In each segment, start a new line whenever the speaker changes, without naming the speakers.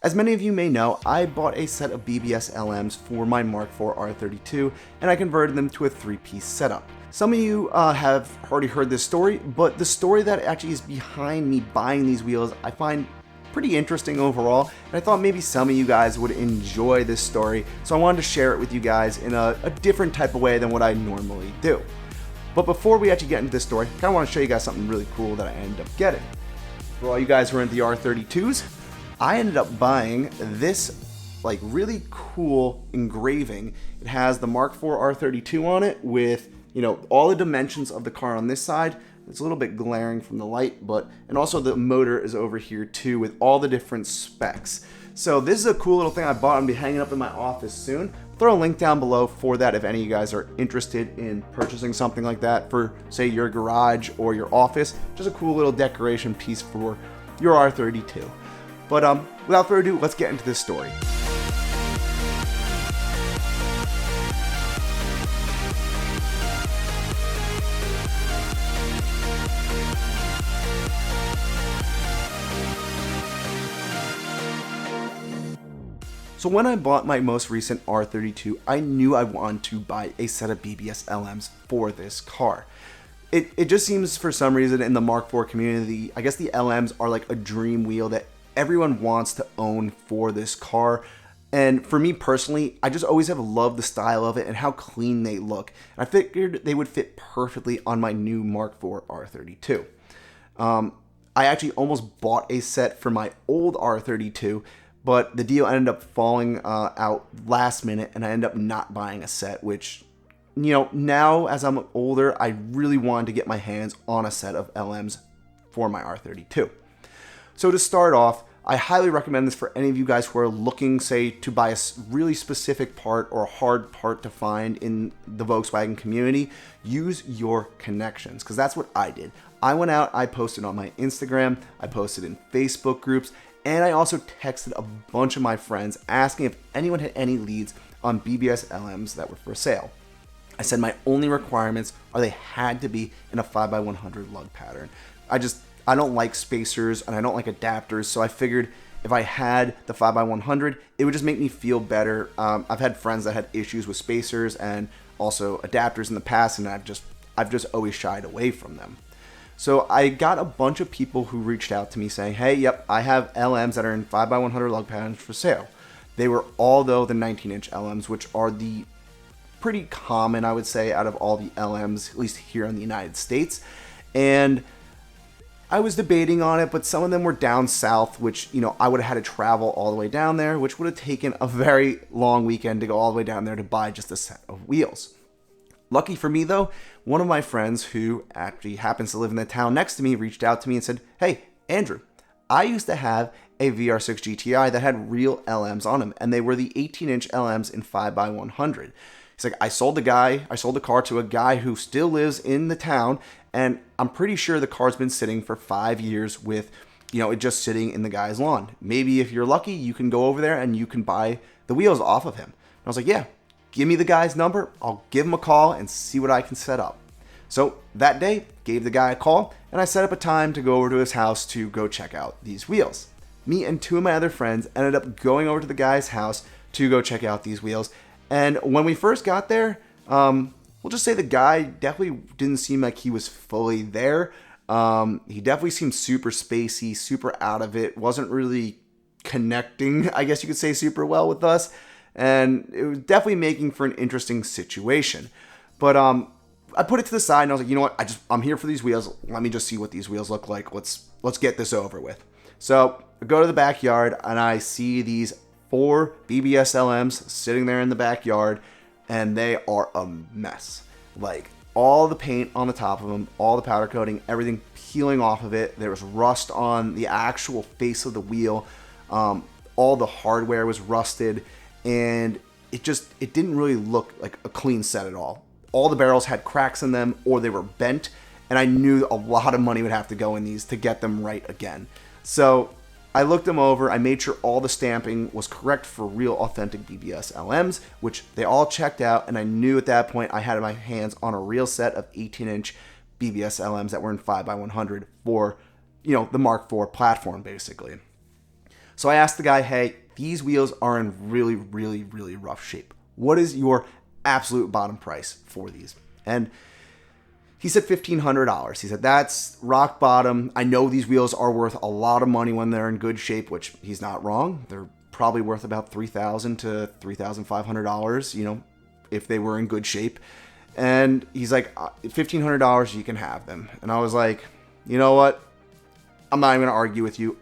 As many of you may know, I bought a set of BBS LMs for my Mark IV R32 and I converted them to a 3-piece setup. Some of you have already heard this story, but the story that actually is behind me buying these wheels I find pretty interesting overall, and I thought maybe some of you guys would enjoy this story, so I wanted to share it with you guys in a different type of way than what I normally do. But before we actually get into this story, I kind of want to show you guys something really cool that I ended up getting. For all you guys who are into the R32s, I ended up buying this like really cool engraving. It has the Mark IV R32 on it with, you know, all the dimensions of the car on this side. It's a little bit glaring from the light, and also the motor is over here too with all the different specs. So this is a cool little thing I bought. I'm gonna be hanging up in my office soon. Throw a link down below for that if any of you guys are interested in purchasing something like that for, say, your garage or your office. Just a cool little decoration piece for your R32. But without further ado, let's get into this story. So when I bought my most recent R32, I knew I wanted to buy a set of BBS LMs for this car. It just seems for some reason in the Mark IV community, I guess the LMs are like a dream wheel that everyone wants to own for this car. And for me personally, I just always have loved the style of it and how clean they look. And I figured they would fit perfectly on my new Mark IV R32. I actually almost bought a set for my old R32, but the deal ended up falling out last minute and I ended up not buying a set, which, you know, now as I'm older, I really wanted to get my hands on a set of LMs for my R32. So to start off, I highly recommend this for any of you guys who are looking, say, to buy a really specific part or a hard part to find in the Volkswagen community. Use your connections, because that's what I did. I went out, I posted on my Instagram, I posted in Facebook groups, and I also texted a bunch of my friends asking if anyone had any leads on BBS LMs that were for sale. I said my only requirements are they had to be in a 5x100 lug pattern. I don't like spacers and I don't like adapters, so I figured if I had the 5x100, it would just make me feel better. I've had friends that had issues with spacers and also adapters in the past, and I've just always shied away from them. So I got a bunch of people who reached out to me saying, hey, yep, I have LMs that are in 5x100 lug patterns for sale. They were all, though, the 19-inch LMs, which are the pretty common, I would say, out of all the LMs, at least here in the United States. And I was debating on it, but some of them were down south, which, you know, I would have had to travel all the way down there, which would have taken a very long weekend to go all the way down there to buy just a set of wheels. Lucky for me, though, one of my friends who actually happens to live in the town next to me reached out to me and said, hey, Andrew, I used to have a VR6 GTI that had real LMs on them, and they were the 18-inch LMs in 5x100. He's like, I sold the car to a guy who still lives in the town, and I'm pretty sure the car's been sitting for 5 years with, you know, it just sitting in the guy's lawn. Maybe if you're lucky, you can go over there and you can buy the wheels off of him. And I was like, yeah, give me the guy's number. I'll give him a call and see what I can set up. So that day, gave the guy a call, and I set up a time to go over to his house to go check out these wheels. Me and two of my other friends ended up going over to the guy's house to go check out these wheels. And when we first got there, we'll just say the guy definitely didn't seem like he was fully there. He definitely seemed super spacey, super out of it, wasn't really connecting, I guess you could say, super well with us. And it was definitely making for an interesting situation. But I put it to the side and I was like, you know what, I'm here for these wheels. Let me just see what these wheels look like. Let's get this over with. So I go to the backyard and I see these 4 BBS LMs sitting there in the backyard, and they are a mess. Like, all the paint on the top of them, all the powder coating, everything peeling off of it. There was rust on the actual face of the wheel. All the hardware was rusted, and it didn't really look like a clean set at all. All the barrels had cracks in them, or they were bent, and I knew a lot of money would have to go in these to get them right again. So I looked them over, I made sure all the stamping was correct for real authentic BBS LMs, which they all checked out, and I knew at that point I had my hands on a real set of 18-inch BBS LMs that were in 5x100 for, you know, the Mark IV platform, basically. So I asked the guy, hey, these wheels are in really, really, really rough shape. What is your absolute bottom price for these? And he said $1,500. He said, that's rock bottom. I know these wheels are worth a lot of money when they're in good shape, which he's not wrong. They're probably worth about $3,000 to $3,500, if they were in good shape. And he's like, $1,500, you can have them. And I was like, you know what? I'm not even going to argue with you.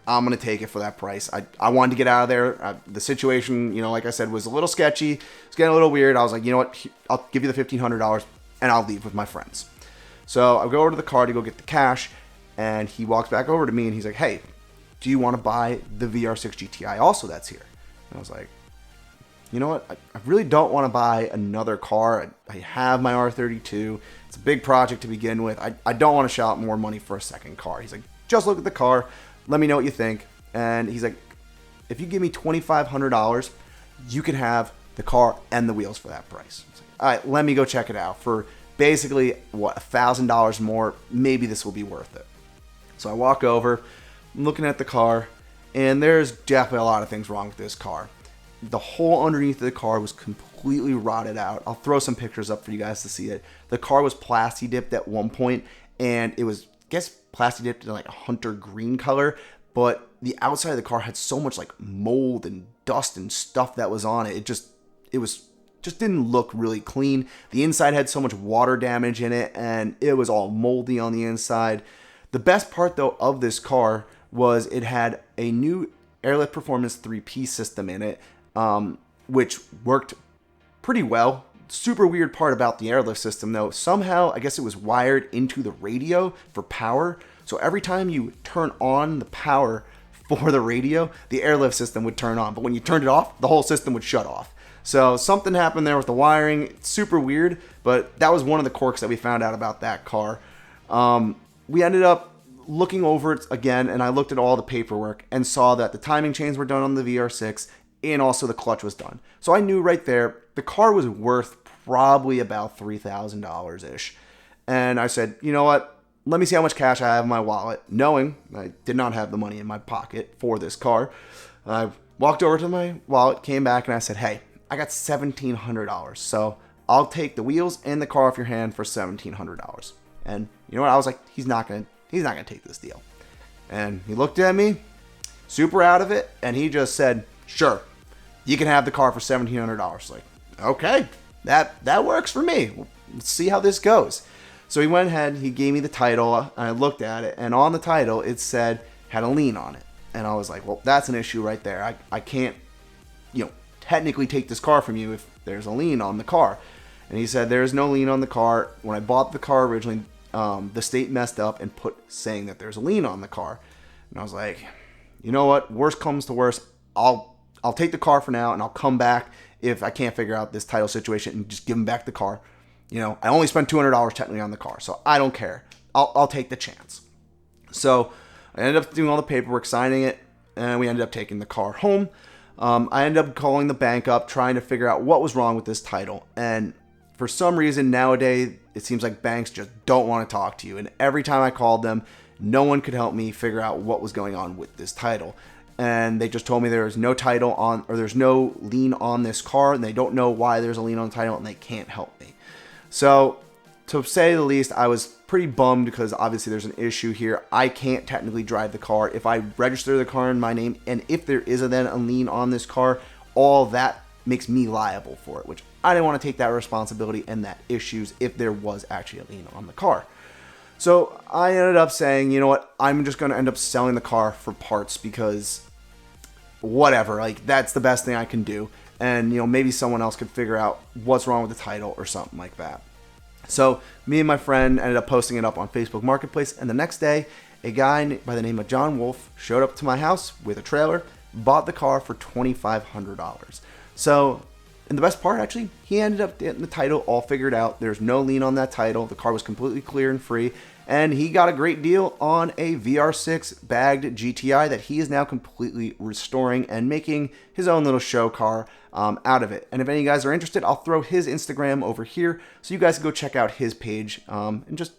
I'm going to take it for that price. I wanted to get out of there. The situation, like I said, was a little sketchy. It's getting a little weird. I was like, you know what? I'll give you the $1,500 and I'll leave with my friends. So I go over to the car to go get the cash, and he walks back over to me and he's like, hey, do you want to buy the VR6 GTI also that's here? And I was like, you know what? I really don't want to buy another car. I have my R32. It's a big project to begin with. I don't want to shell out more money for a second car. He's like, just look at the car. Let me know what you think. And he's like, if you give me $2,500, you can have the car and the wheels for that price. I was like, all right, let me go check it out. For basically, $1,000 more, maybe this will be worth it. So I walk over, I'm looking at the car, and there's definitely a lot of things wrong with this car. The hole underneath of the car was completely rotted out. I'll throw some pictures up for you guys to see it. The car was plasti dipped at one point, and it was, I guess, plasti dipped in like a hunter green color, but the outside of the car had so much like mold and dust and stuff that was on it. It just didn't look really clean. The inside had so much water damage in it, and it was all moldy on the inside. The best part though of this car was it had a new Airlift Performance 3P system in it, which worked pretty well. Super weird part about the airlift system though, somehow I guess it was wired into the radio for power. So every time you turn on the power for the radio, the airlift system would turn on. But when you turned it off, the whole system would shut off. So something happened there with the wiring. It's super weird, but that was one of the quirks that we found out about that car. We ended up looking over it again, and I looked at all the paperwork and saw that the timing chains were done on the VR6 and also the clutch was done. So I knew right there the car was worth probably about $3,000-ish. And I said, you know what? Let me see how much cash I have in my wallet, knowing I did not have the money in my pocket for this car. I walked over to my wallet, came back, and I said, hey, I got $1,700. So I'll take the wheels and the car off your hand for $1,700. And you know what? I was like, he's not gonna take this deal. And he looked at me, super out of it, and he just said, sure, you can have the car for $1,700. Like, okay, that works for me. Let's see how this goes. So he went ahead, he gave me the title, and I looked at it, and on the title it said had a lien on it. And I was like, well, that's an issue right there. I can't, technically take this car from you if there's a lien on the car. And he said there's no lien on the car. When I bought the car originally, the state messed up and put saying that there's a lien on the car. And I was like, you know what? Worst comes to worst, I'll take the car for now, and I'll come back if I can't figure out this title situation and just give him back the car. I only spent $200 technically on the car, so I don't care. I'll take the chance. So I ended up doing all the paperwork, signing it, and we ended up taking the car home. I ended up calling the bank up, trying to figure out what was wrong with this title. And for some reason nowadays, it seems like banks just don't want to talk to you. And every time I called them, no one could help me figure out what was going on with this title. And they just told me there is no title on, or there's no lien on this car, and they don't know why there's a lien on the title, and they can't help me. So, to say the least, I was pretty bummed because obviously there's an issue here. I can't technically drive the car. If I register the car in my name, and if there is then a lien on this car, all that makes me liable for it, which I didn't want to take that responsibility and that issues if there was actually a lien on the car. So I ended up saying, you know what, I'm just going to end up selling the car for parts because whatever, like that's the best thing I can do. And, maybe someone else could figure out what's wrong with the title or something like that. So me and my friend ended up posting it up on Facebook Marketplace. And the next day, a guy by the name of John Wolf showed up to my house with a trailer, bought the car for $2,500. So, and the best part, actually, he ended up getting the title all figured out. There's no lien on that title. The car was completely clear and free. And he got a great deal on a VR6 bagged GTI that he is now completely restoring and making his own little show car out of it. And if any of you guys are interested, I'll throw his Instagram over here so you guys can go check out his page and just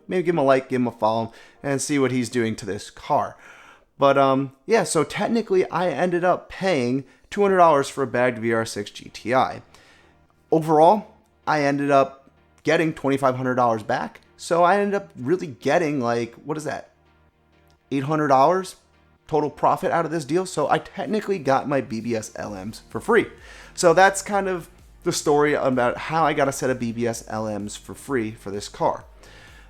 maybe give him a like, give him a follow, and see what he's doing to this car. But yeah, so technically I ended up paying $200 for a bagged VR6 GTI. Overall, I ended up getting $2,500 back. So I ended up really getting like, what is that? $800 total profit out of this deal. So I technically got my BBS LMs for free. So that's kind of the story about how I got a set of BBS LMs for free for this car.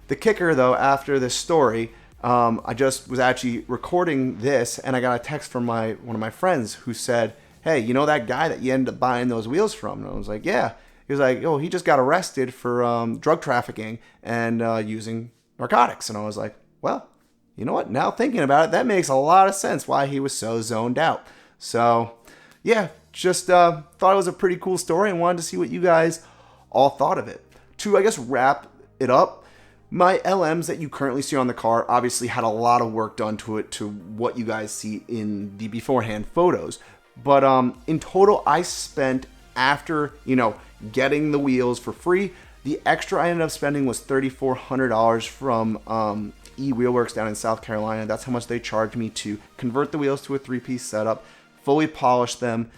The kicker though, after this story, I just was actually recording this and I got a text from one of my friends who said, hey, you know that guy that you ended up buying those wheels from? And I was like, yeah. He was like, oh, he just got arrested for drug trafficking and using narcotics. And I was like, well, you know what? Now thinking about it, that makes a lot of sense why he was so zoned out. So yeah, just thought it was a pretty cool story and wanted to see what you guys all thought of it. To, I guess, wrap it up, my LMs that you currently see on the car obviously had a lot of work done to it to what you guys see in the beforehand photos. But in total, I spent, after, getting the wheels for free, the extra I ended up spending was $3,400 from Wheelworks down in South Carolina. That's how much they charged me to convert the wheels to a 3-piece setup, fully polish them,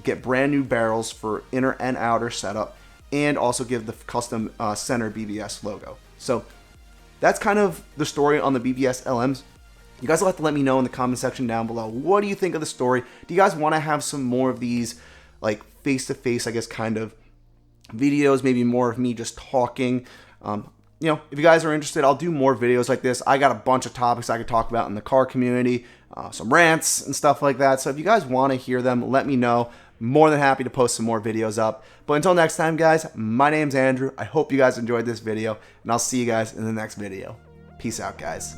get brand new barrels for inner and outer setup, and also give the custom center BBS logo. So that's kind of the story on the BBS LMs. You guys will have to let me know in the comment section down below. What do you think of the story? Do you guys want to have some more of these, like, face-to-face, I guess, kind of videos? Maybe more of me just talking. If you guys are interested, I'll do more videos like this. I got a bunch of topics I could talk about in the car community, some rants and stuff like that. So if you guys want to hear them, let me know. More than happy to post some more videos up. But until next time, guys, my name's Andrew. I hope you guys enjoyed this video, and I'll see you guys in the next video. Peace out, guys.